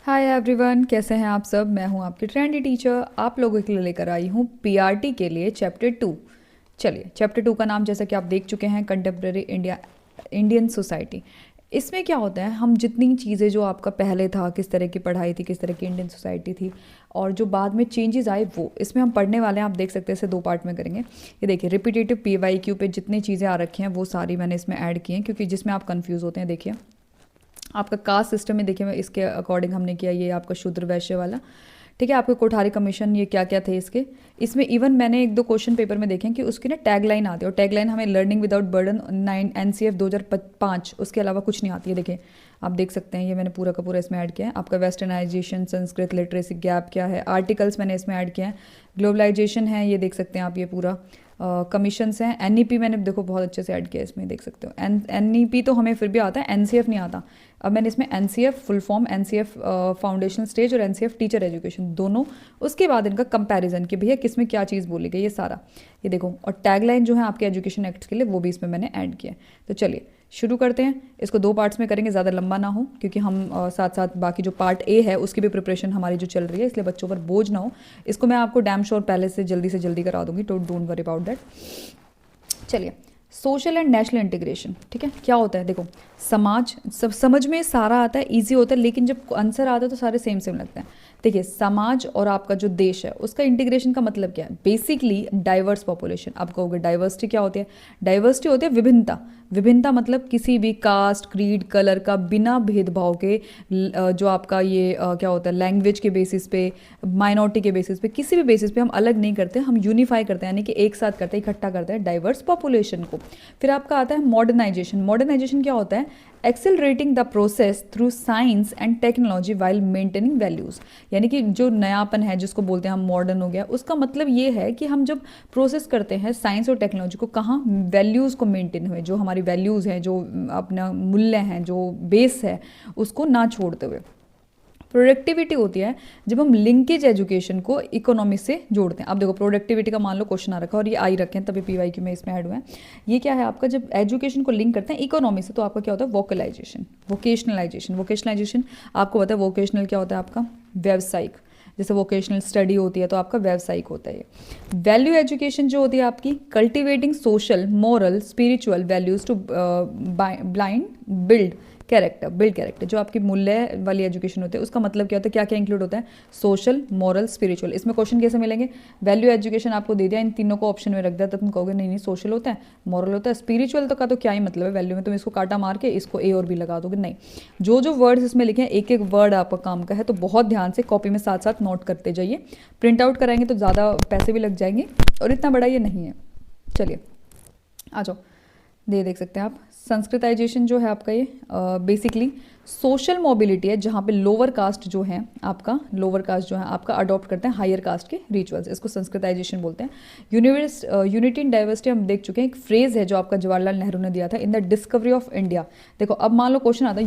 Hi everyone, कैसे हैं आप सब। मैं हूं आपकी ट्रेंडी टीचर। आप लोगों के लिए लेकर आई हूं पीआरटी के लिए चैप्टर 2। चलिए, चैप्टर 2 का नाम जैसा कि आप देख चुके हैं, कंटेम्प्रेरी इंडियन सोसाइटी। इसमें क्या होता है, हम जितनी चीज़ें जो आपका पहले था, किस तरह की पढ़ाई थी, किस तरह की इंडियन सोसाइटी थी, और जो बाद में चेंजेस आए वो इसमें हम पढ़ने वाले हैं। आप देख सकते हैं, इसे 2 पार्ट में करेंगे। ये देखिए, रिपीटेटिव पीवाईक्यू पे जितनी चीज़ें आ रखी हैं वो सारी मैंने इसमें ऐड की हैं, क्योंकि जिसमें आप कंफ्यूज होते हैं। देखिए, आपका कास्ट सिस्टम में देखिए, मैं इसके अकॉर्डिंग हमने किया। ये आपका शूद्र वैश्य वाला, ठीक है। आपके कोठारी कमीशन, ये क्या क्या थे इसके। इसमें इवन मैंने 1-2 क्वेश्चन पेपर में देखे कि उसकी ना टैग लाइन आती है, और टैग लाइन हमें लर्निंग विदाउट बर्डन 9 NCF 2005, उसके अलावा कुछ नहीं आती है। देखिए, आप देख सकते हैं, ये मैंने पूरा का पूरा इसमें ऐड किया है। आपका वेस्टर्नाइजेशन, संस्कृत लिटरेसी गैप क्या है, आर्टिकल्स मैंने इसमें ऐड किया है। ग्लोबलाइजेशन है, ये देख सकते हैं आप, ये पूरा कमीशंस हैं। एनईपी मैंने देखो बहुत अच्छे से ऐड किया, इसमें देख सकते हो। एनईपी तो हमें फिर भी आता है, एनसीएफ नहीं आता। अब मैंने इसमें NCF full form, NCF foundational stage और एनसीएफ टीचर एजुकेशन दोनों, उसके बाद इनका कंपैरिजन कि भैया किसमें क्या चीज़ बोली गई, ये सारा ये देखो। और टैगलाइन जो है आपके एजुकेशन एक्ट के लिए, वो भी इसमें मैंने ऐड किया है। तो चलिए शुरू करते हैं। इसको 2 पार्ट्स में करेंगे, ज़्यादा लंबा ना हो, क्योंकि हम साथ साथ बाकी जो पार्ट ए है उसकी भी प्रिपरेशन हमारी जो चल रही है, इसलिए बच्चों पर बोझ ना हो। इसको मैं आपको डैम श्योर पहले से जल्दी करा दूंगी, तो डोंट वरी अबाउट दैट। चलिए, सोशल एंड नेशनल इंटीग्रेशन, ठीक है। क्या होता है, देखो, समाज सब समझ में सारा आता है, इजी होता है, लेकिन जब आंसर आता है तो सारे सेम सेम लगते हैं। देखिए, समाज और आपका जो देश है उसका इंटीग्रेशन का मतलब क्या है। Basically diverse population. आप कहोगे डाइवर्सिटी क्या होती है। डाइवर्सिटी होती है विभिन्नता। विभिन्नता मतलब किसी भी कास्ट, क्रीड, कलर का बिना भेदभाव के जो आपका ये क्या होता है, लैंग्वेज के बेसिस पे, माइनॉरिटी के बेसिस पे, किसी भी बेसिस पे हम अलग नहीं करते, हम यूनिफाई करते हैं, यानी कि एक साथ करते हैं, इकट्ठा करते हैं डाइवर्स पॉपुलेशन को। फिर आपका आता है मॉडर्नाइजेशन। मॉडर्नाइजेशन क्या होता है, accelerating the process through science and technology while maintaining values. यानी कि जो नयापन है, जिसको बोलते हैं हम मॉडर्न हो गया, उसका मतलब ये है कि हम जब प्रोसेस करते हैं साइंस और टेक्नोलॉजी को, कहाँ वैल्यूज़ को मेंटेन हुए, जो हमारी वैल्यूज़ हैं, जो अपना मूल्य हैं, जो बेस है, उसको ना छोड़ते हुए। प्रोडक्टिविटी होती है जब हम लिंकेज एजुकेशन को इकोनॉमी से जोड़ते हैं। अब देखो, प्रोडक्टिविटी का मान लो क्वेश्चन आ रखा है और ये आई रखे हैं, तभी पीवाईक्यू में इसमें ऐड हुए हैं। ये क्या है आपका, जब एजुकेशन को लिंक करते हैं इकोनॉमी से, तो आपका क्या होता है, वोकलाइजेशन, वोकेशनलाइजेशन। वोकेशनलाइजेशन आपको पता है, वोकेशनल क्या होता है आपका, व्यावसायिक। जैसे वोकेशनल स्टडी होती है तो आपका व्यावसायिक होता है ये। वैल्यू एजुकेशन जो होती है आपकी, cultivating social, moral, spiritual values to blind build character. जो आपकी मूल्य वाली एजुकेशन होती है, उसका मतलब क्या होता है, क्या क्या इंक्लूड होता है, सोशल, मॉरल, स्पिरिचुअल। इसमें क्वेश्चन कैसे मिलेंगे, वैल्यू एजुकेशन आपको दे दिया, इन तीनों को ऑप्शन में रख दिया, तो तुम कहोगे नहीं नहीं, सोशल होता है, मॉरल होता है, स्पिरिचुअल तो का तो क्या ही मतलब है, वैल्यू में तुम इसको काटा मार के इसको ए और बी लगा दोगे। नहीं, जो जो वर्ड्स इसमें लिखे हैं, एक एक वर्ड आपका काम का है, तो बहुत ध्यान से कॉपी में साथ साथ नोट करते जाइए। प्रिंट आउट कराएंगे तो ज़्यादा पैसे भी लग जाएंगे, और इतना बड़ा ये नहीं है। चलिए आ जाओ, देख सकते हैं आप। संस्कृताइजेशन जो है आपका, ये बेसिकली सोशल मोबिलिटी है, जहाँ पे लोअर कास्ट जो है आपका, लोअर कास्ट जो है आपका अडॉप्ट करते हैं हायर कास्ट के रिचुअल्स, इसको संस्कृताइजेशन बोलते हैं। यूनिटी इन डाइवर्सिटी हम देख चुके हैं। एक फ्रेज है जो आपका जवाहरलाल नेहरू ने दिया था, in the discovery of India. देखो, अब मान लो क्वेश्चन आता है,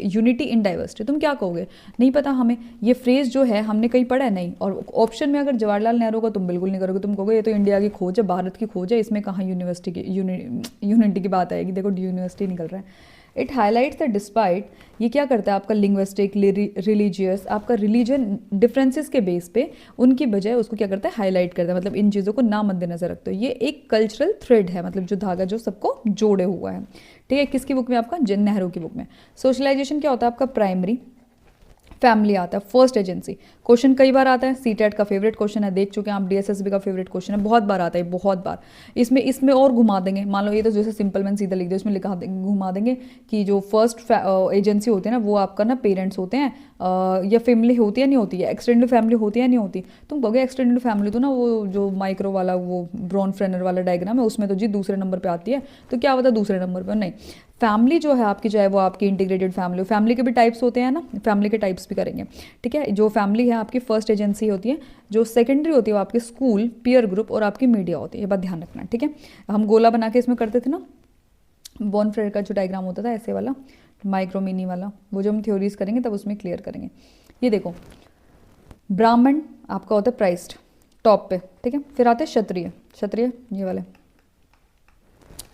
यूनिटी इन डाइवर्सिटी, तुम क्या कहोगे, नहीं पता हमें, ये फ्रेज जो है हमने कहीं पढ़ा है, नहीं। और ऑप्शन में अगर जवाहरलाल नेहरू का, तुम बिल्कुल नहीं करोगे, तुम कहोगे ये तो इंडिया की खोज है, भारत की खोज है, इसमें कहाँ यूनिवर्सिटी की यूनिटी की बात आएगी। देखो, यूनिवर्सिटी निकल रहा है। इट हाईलाइट्स द डिस्पाइट, ये क्या करता है आपका, लिंग्विस्टिक, रिलीजियस, आपका रिलीजन डिफरेंसेस के बेस पे उनकी बजाय उसको क्या करता है, हाईलाइट करता है, मतलब इन चीज़ों को ना मद्देनजर रखते हो। ये एक कल्चरल थ्रेड है, मतलब जो धागा जो सबको जोड़े हुआ है, ठीक है। किसकी बुक में आपका, जन नेहरू की बुक में। सोशलाइजेशन क्या होता है आपका, प्राइमरी फैमिली आता है, फर्स्ट एजेंसी। क्वेश्चन कई बार आता है, सीटेट का फेवरेट क्वेश्चन है, देख चुके हैं आप, डीएसएसबी का फेवरेट क्वेश्चन है, बहुत बार आता है, बहुत बार। इसमें और घुमा देंगे, मान लो ये तो जैसे सिंपल मैंने सीधा लिख दिया, इसमें लिखा घुमा देंगे कि जो फर्स्ट एजेंसी होती है ना, वो आपका ना पेरेंट्स होते हैं, या फैमिली होती है नहीं होती है, एक्सटेंडेड फैमिली होती है नहीं होती। तुम कहोगे एक्सटेंडेड फैमिली तो ना वो जो माइक्रो वाला, वो ब्रॉन फ्रेनर वाला डायग्राम है, उसमें तो जी दूसरे नंबर पे आती है, तो क्या होता है दूसरे नंबर पर, नहीं। फैमिली जो है आपकी, चाहे वो आपकी इंटीग्रेटेड फैमिली हो, फैमिली के भी टाइप्स होते हैं ना, फैमिली के टाइप्स भी करेंगे, ठीक है। जो फैमिली है आपकी फर्स्ट एजेंसी होती है, जो सेकेंडरी होती है वो आपके स्कूल, पीयर ग्रुप और आपकी मीडिया होती है, ये बात ध्यान रखना, ठीक है। हम गोला बना के इसमें करते थे ना, बॉर्न फ्रेड का जो डायग्राम होता था ऐसे वाला, माइक्रो मिनी वाला, वो जो हम थ्योरीज करेंगे तब उसमें क्लियर करेंगे। ये देखो, ब्राह्मण आपका होता है प्राइस्ड टॉप पे, ठीक है। फिर आते हैं क्षत्रिय, क्षत्रिय ये वाले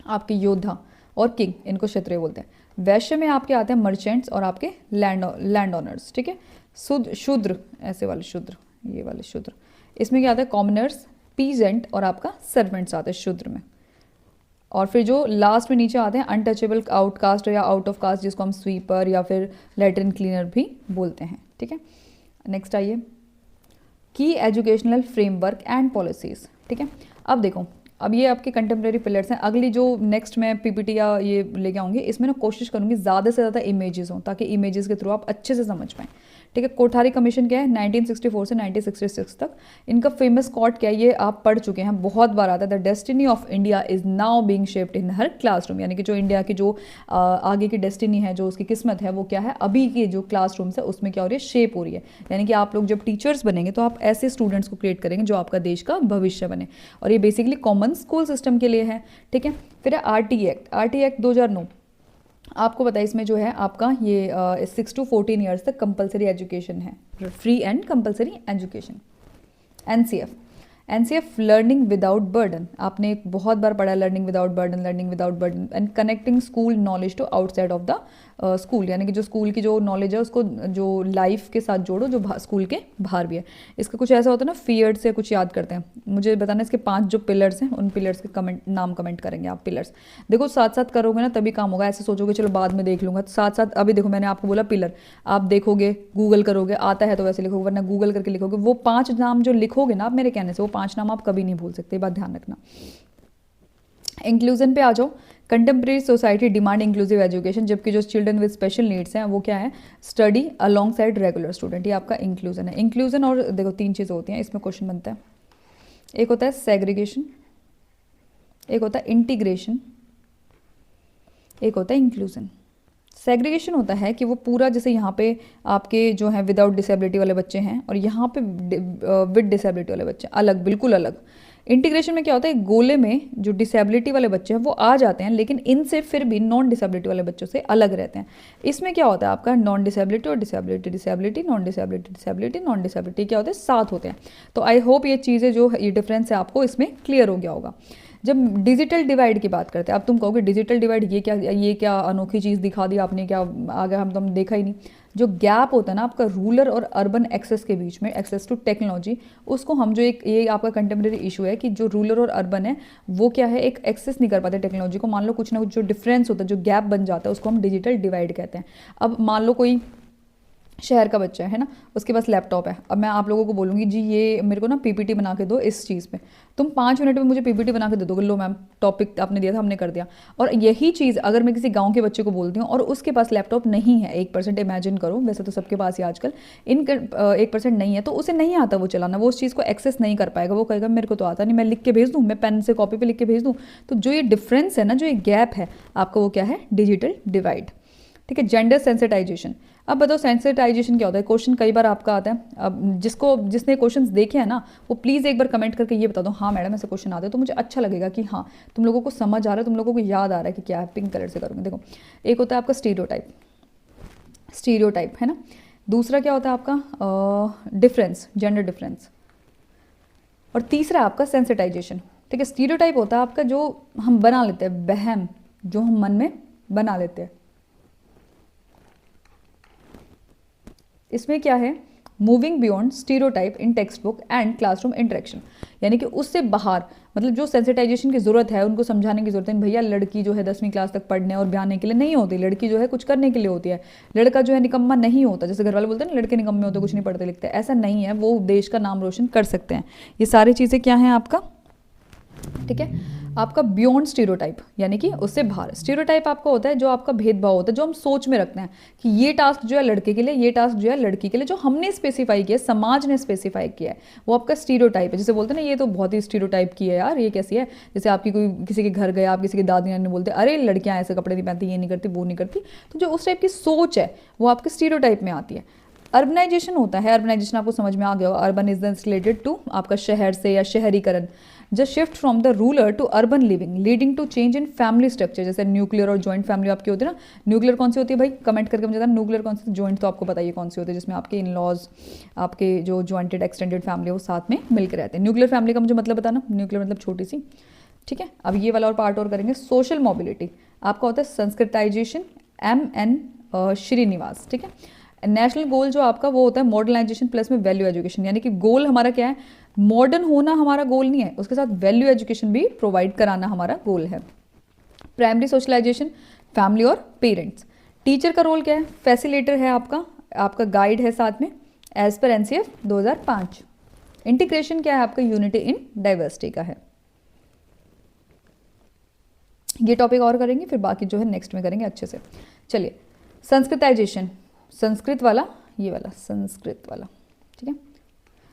आपके योद्धा और किंग, इनको क्षत्रिय बोलते हैं। वैश्य में आपके आते हैं मर्चेंट्स और आपके लैंड ओनर्स, ठीक है। शूद्र, ऐसे वाले शूद्र, ये वाले शूद्र, इसमें क्या आता है कॉमनर्स, पीजेंट और आपका सर्वेंट्स आते हैं शूद्र में। और फिर जो लास्ट में नीचे आते हैं अनटचेबल, आउटकास्ट या आउट ऑफ कास्ट, जिसको हम स्वीपर या फिर लेटरिन क्लीनर भी बोलते हैं, ठीक है। नेक्स्ट आइए, की एजुकेशनल फ्रेमवर्क एंड पॉलिसीज़, ठीक है। अब देखो, अब ये आपके कंटेम्प्रेरी पिलर्स हैं। अगली जो नेक्स्ट मैं पीपीटी या ये लेके आऊँगी, इसमें ना कोशिश करूँगी ज़्यादा से ज़्यादा इमेजेस हों, ताकि इमेजेस के थ्रू आप अच्छे से समझ पाएँ, ठीक है। कोठारी कमीशन क्या है, 1964 से 1966 तक। इनका फेमस कोट क्या है, ये आप पढ़ चुके हैं, बहुत बार आता है, the destiny of India is now being shaped in her classroom, यानी कि जो इंडिया की जो आगे की डेस्टिनी है, जो उसकी किस्मत है, वो क्या है, अभी के जो क्लासरूम्स है उसमें क्या हो रही है, शेप हो रही है। यानी कि आप लोग जब टीचर्स बनेंगे तो आप ऐसे स्टूडेंट्स को क्रिएट करेंगे जो आपका देश का भविष्य बने, और ये बेसिकली कॉमन स्कूल सिस्टम के लिए है, ठीक है। फिर है आरटी एक्ट 2009। आपको पता है इसमें जो है आपका ये 6 to 14 ईयर्स तक कंपलसरी एजुकेशन है, free and compulsory education. NCF learning without burden, आपने एक बहुत बार पढ़ा, learning without burden and connecting school knowledge to outside of the school, यानी कि जो स्कूल की जो नॉलेज है उसको जो लाइफ के साथ जोड़ो, जो स्कूल के बाहर भी है। इसका कुछ ऐसा होता है ना, फियर्ड से कुछ याद करते हैं, मुझे बताना इसके 5 जो पिलर्स हैं, उन पिलर्स के नाम कमेंट करेंगे आप। पिलर्स देखो साथ साथ करोगे ना तभी काम होगा, ऐसे सोचोगे चलो बाद में देख लूंगा, तो साथ साथ अभी देखो मैंने आपको बोला पिलर, आप देखोगे, गूगल करोगे, आता है तो वैसे लिखोगे, वरना गूगल करके लिखोगे। वो 5 नाम जो लिखोगे ना आप मेरे कहने से, वो 5 नाम आप कभी नहीं भूल सकते, बात ध्यान रखना। इंक्लूजन पे आ जाओ, contemporary society demand inclusive education, जबकि जो चिल्ड्रन विद स्पेशल नीड्स हैं वो क्या है, study along side regular student, ये आपका इंक्लूजन है। इंक्लूजन और देखो 3 चीज़ें होती हैं इसमें, क्वेश्चन बनता है, एक होता है सेग्रीगेशन, एक होता है इंटीग्रेशन, एक होता है इंक्लूजन। सेग्रीगेशन होता है कि वो पूरा, जैसे यहाँ पे आपके जो है विदाउट डिसेबिलिटी वाले बच्चे हैं और यहाँ पे विद डिसेबिलिटी वाले बच्चे अलग, बिल्कुल अलग। इंटीग्रेशन में क्या होता है, गोले में जो डिसेबिलिटी वाले बच्चे हैं वो आ जाते हैं, लेकिन इनसे फिर भी नॉन डिसेबिलिटी वाले बच्चों से अलग रहते हैं। इसमें क्या होता है आपका नॉन डिसेबिलिटी और disability, disability non disability, disability non disability क्या होते हैं, साथ होते हैं। तो आई होप ये चीज़ें जो ये डिफरेंस है आपको इसमें क्लियर हो गया होगा। जब डिजिटल डिवाइड की बात करते हैं, अब तुम कहोगे डिजिटल डिवाइड ये क्या अनोखी चीज़ दिखा दी आपने, क्या आगे हम तो हम देखा ही नहीं। जो गैप होता है ना आपका रूरल और अर्बन एक्सेस के बीच में, एक्सेस टू टेक्नोलॉजी, उसको हम जो एक ये आपका कंटेम्प्रेरी इशू है कि जो रूरल और अर्बन है वो क्या है, एक एक्सेस नहीं कर पाते टेक्नोलॉजी को। मान लो कुछ ना कुछ जो डिफरेंस होता है, जो गैप बन जाता है, उसको हम डिजिटल डिवाइड कहते हैं। अब मान लो कोई शहर का बच्चा है ना, उसके पास लैपटॉप है, अब मैं आप लोगों को बोलूँगी जी ये मेरे को ना पीपीटी बना के दो इस चीज़ पे, तुम 5 मिनट में मुझे पीपीटी बना के दे दोगे, लो मैम टॉपिक आपने दिया था हमने कर दिया। और यही चीज़ अगर मैं किसी गांव के बच्चे को बोलती हूँ और उसके पास लैपटॉप नहीं है, 1% इमेजिन करो, वैसे तो सबके पास ही आजकल 1% नहीं है, तो उसे नहीं आता वो चलाना, वो उस चीज़ को एक्सेस नहीं कर पाएगा, वो कहेगा मेरे को तो आता नहीं, मैं लिख के भेज दूँ, मैं पेन से कॉपी पर लिख के भेज दूँ। तो जो ये डिफरेंस है ना, जो ये गैप है आपका, वो क्या है, डिजिटल डिवाइड, ठीक है। जेंडर सेंसिटाइजेशन, अब बताओ सेंसिटाइजेशन क्या होता है, क्वेश्चन कई बार आपका आता है। अब जिसने क्वेश्चंस देखे हैं ना वो प्लीज़ एक बार कमेंट करके ये बता दो, हाँ मैडम ऐसे क्वेश्चन आते हैं, तो मुझे अच्छा लगेगा कि हाँ तुम लोगों को समझ आ रहा है, तुम लोगों को याद आ रहा है कि क्या है। पिंक कलर से करूँगी, देखो एक होता है आपका स्टीरियोटाइप है ना, दूसरा क्या होता है आपका डिफरेंस, जेंडर डिफरेंस, और तीसरा आपका सेंसिटाइजेशन, ठीक है। स्टीरियोटाइप होता है आपका जो हम बना लेते हैं, वहम जो हम मन में बना लेते हैं। इसमें क्या है, moving beyond stereotype in text book and classroom interaction, यानी कि उससे बाहर, मतलब जो सेंसिटाइजेशन की ज़रूरत है, उनको समझाने की ज़रूरत है, भैया लड़की जो है 10वीं क्लास तक पढ़ने और ब्याने के लिए नहीं होती, लड़की जो है कुछ करने के लिए होती है, लड़का जो है निकम्मा नहीं होता, जैसे घर वाले बोलते हैं ना लड़के निकम्मे होते, कुछ नहीं पढ़ते लिखते, ऐसा नहीं है, वो देश का नाम रोशन कर सकते हैं। ये सारी चीज़ें क्या हैं आपका, ठीक है। आपका बियॉन्ड स्टीरियोटाइप यानी कि उससे बाहर। स्टीरियोटाइप आपका होता है जो आपका भेदभाव होता है, जो हम सोच में रखते हैं कि ये टास्क जो है लड़के के लिए, ये टास्क जो है लड़की के लिए, जो हमने स्पेसिफाई किया है, समाज ने स्पेसिफाई किया है, वो आपका स्टीरियोटाइप है। जैसे बोलते हैं ना ये तो बहुत ही स्टीरियोटाइप की है यार, ये कैसी है, जैसे आपकी कोई किसी के घर गया, आप किसी की दादी नानी बोलते अरे लड़कियां ऐसे कपड़े नहीं पहनती, ये नहीं करती, वो नहीं करती, तो जो उस टाइप की सोच है वो आपके स्टीरियोटाइप में आती है। अर्बनाइजेशन होता है, अर्बनाइजेशन आपको समझ में आ गया, अर्बन इज रिलेटेड टू आपका शहर से या शहरीकरण, just shift from the rural to urban living leading to change in family structure, जैसे न्यूक्लियर और जॉइंट फैमिली आपकी होती है ना। न्यूक्लियर कौन सी होती है भाई, कमेंट करके मुझे बताना, न्यूक्लियर कौन सी, जॉइंट तो आपको बताइए कौन सी होती है, जिसमें आपके इन लॉज, आपके जो जॉइंटेड एक्सटेंडेड फैमिली है वो साथ में मिलकर रहते हैं। न्यूक्लियर फैमिली का मुझे मतलब बताना, न्यूक्लियर मतलब छोटी सी, ठीक है। अब ये वाला और पार्ट और करेंगे। सोशल मोबिलिटी आपका होता है संस्कृताइजेशन MN श्रीनिवास, ठीक है। नेशनल गोल जो आपका वो होता है मॉडर्नाइजेशन प्लस में वैल्यू एजुकेशन, यानी कि गोल हमारा क्या है, मॉडर्न होना हमारा गोल नहीं है, उसके साथ वैल्यू एजुकेशन भी प्रोवाइड कराना हमारा गोल है। प्राइमरी सोशलाइजेशन फैमिली और पेरेंट्स। टीचर का रोल क्या है, फैसिलेटर है आपका गाइड है साथ में एज पर NCF 2005। इंटीग्रेशन क्या है आपका, यूनिटी इन डाइवर्सिटी का है। ये टॉपिक और करेंगे, फिर बाकी जो है नेक्स्ट में करेंगे अच्छे से। चलिए, संस्कृताइजेशन, संस्कृत वाला, ये वाला संस्कृत वाला, ठीक है।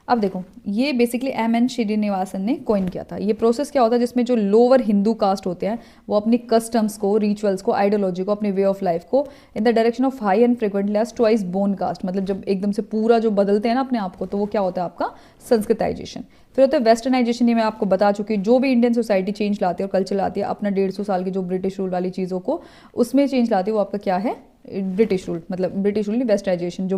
अब देखो, ये बेसिकली MN श्रीनिवासन ने कॉइन किया था। ये प्रोसेस क्या होता है, जिसमें जो लोअर हिंदू कास्ट होते हैं वो अपनी कस्टम्स को, रिचुअल्स को, आइडियोलॉजी को, अपने वे ऑफ लाइफ को in the direction of high and frequently as twice bone cast, मतलब जब एकदम से पूरा जो बदलते हैं ना अपने आप को, तो वो क्या होता है आपका संस्कृताइजेशन। फिर होता है वेस्टर्नाइजेशन, ये मैं आपको बता चुकी हूँ। जो भी इंडियन सोसाइटी चेंज लाती है और कल्चर लाती है अपना 150 साल की जो ब्रिटिश रूल वाली चीज़ों को उसमें चेंज लाती है, वो आपका क्या है, ब्रिटिश रूल, मतलब ब्रिटिश रूल नहीं, वेस्टर्नाइजेशन, जो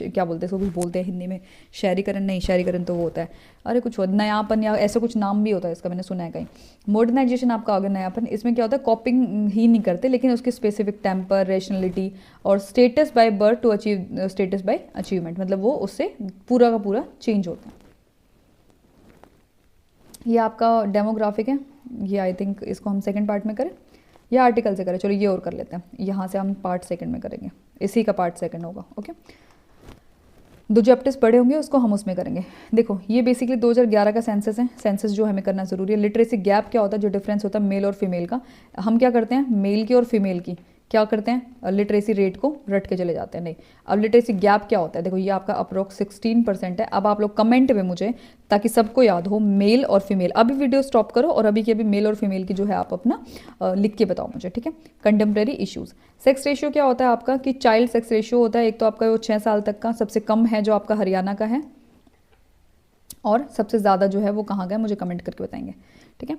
क्या बोलते हैं इसको, कुछ बोलते हैं हिंदी में, शहरीकरण नहीं, शहरीकरण तो वो होता है, अरे कुछ नयापन या ऐसा कुछ नाम भी होता है इसका, मैंने सुना है कहीं। मॉडर्नाइजेशन आपका आगे नयापन, इसमें क्या होता है, कॉपिंग ही नहीं करते, लेकिन उसकी स्पेसिफिक टेम्पर, रैशनलिटी और status by birth to achieve status by achievement, मतलब वो उससे पूरा का पूरा चेंज होता है। ये आपका डेमोग्राफिक है, ये आई थिंक इसको हम सेकंड पार्ट में करें या आर्टिकल से करें, चलो ये और कर लेते हैं, यहाँ से हम पार्ट सेकंड में करेंगे, इसी का पार्ट सेकंड होगा, ओके। दो चैप्टर्स पढ़े होंगे उसको हम उसमें करेंगे। देखो, ये बेसिकली 2011 का सेंसस है, सेंसस जो हमें करना ज़रूरी है। लिटरेसी गैप क्या होता है, जो डिफरेंस होता है मेल और फीमेल का, हम क्या करते हैं, मेल की और फीमेल की क्या करते हैं, लिटरेसी रेट को रट के चले जाते हैं, नहीं। अब लिटरेसी गैप क्या होता है, देखो ये आपका अप्रोक्स 16% है। अब आप लोग कमेंट में मुझे, ताकि सबको याद हो, मेल और फीमेल, अभी वीडियो स्टॉप करो और अभी के अभी मेल और फीमेल की जो है आप अपना लिख के बताओ मुझे, ठीक है। कंटेम्प्रेरी इश्यूज, सेक्स रेशियो क्या होता है आपका, कि चाइल्ड सेक्स रेशियो होता है, एक तो आपका वो 6 साल तक का सबसे कम है जो आपका हरियाणा का है, और सबसे ज़्यादा जो है वो कहाँ का है, मुझे कमेंट करके बताएंगे, ठीक है।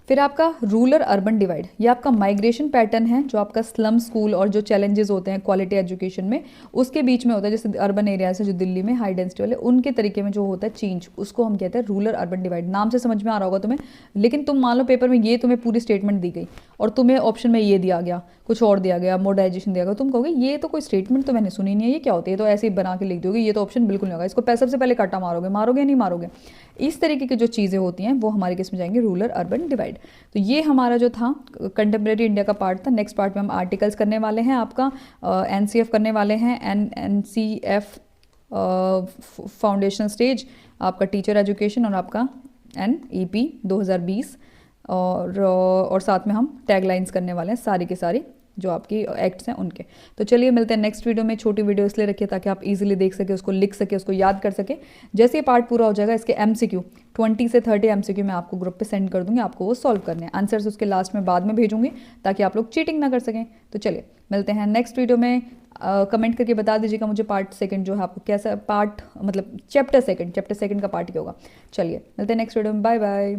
फिर आपका रूरल अर्बन डिवाइड, ये आपका माइग्रेशन पैटर्न है, जो आपका स्लम स्कूल और जो चैलेंजेस होते हैं क्वालिटी एजुकेशन में उसके बीच में होता है। जैसे अर्बन एरियाज है जो दिल्ली में हाई डेंसिटी वाले, उनके तरीके में जो होता है चेंज, उसको हम कहते हैं रूरल अर्बन डिवाइड। नाम से समझ में आ रहा होगा तुम्हें, लेकिन तुम मान लो पेपर में ये तुम्हें पूरी स्टेटमेंट दी गई और तुम्हें ऑप्शन में ये दिया गया, कुछ और दिया गया, मॉडर्नाइजेशन दिया गया, तुम कहोगे ये तो कोई स्टेटमेंट तो मैंने सुनी नहीं है, ये क्या होती है, तो ऐसे ही बना के लिख दोगे, ये तो ऑप्शन बिल्कुल नहीं होगा, इसको सबसे पहले काटा मारोगे, मारोगे नहीं मारोगे। इस तरीके की जो चीज़ें होती हैं वो हमारे किस में जाएंगे, रूरल अर्बन डिवाइड। तो ये हमारा जो था कंटेम्प्रेरी इंडिया का पार्ट था। नेक्स्ट पार्ट में हम आर्टिकल्स करने वाले हैं, आपका NCF करने वाले हैं, NCF फाउंडेशन स्टेज, आपका टीचर एजुकेशन, और आपका NEP 2020, और साथ में हम टैगलाइंस करने वाले हैं सारी की सारी जो आपकी एक्ट्स हैं उनके। तो चलिए मिलते हैं नेक्स्ट वीडियो में। छोटी वीडियो इसलिए रखिए ताकि आप इजीली देख सके, उसको लिख सके, उसको याद कर सके। जैसे ये पार्ट पूरा हो जाएगा, इसके MCQ 20 से 30 MCQ मैं आपको ग्रुप पे सेंड कर दूंगी, आपको वो सॉल्व करने हैं। आंसर्स उसके लास्ट में बाद में भेजूंगी ताकि आप लोग चीटिंग ना कर सकें। तो चलिए मिलते हैं नेक्स्ट वीडियो में। कमेंट करके बता दीजिएगा मुझे पार्ट सेकंड जो है आपको कैसा, पार्ट मतलब चैप्टर सेकंड का पार्ट क्या होगा। चलिए मिलते हैं नेक्स्ट वीडियो में, बाय बाय।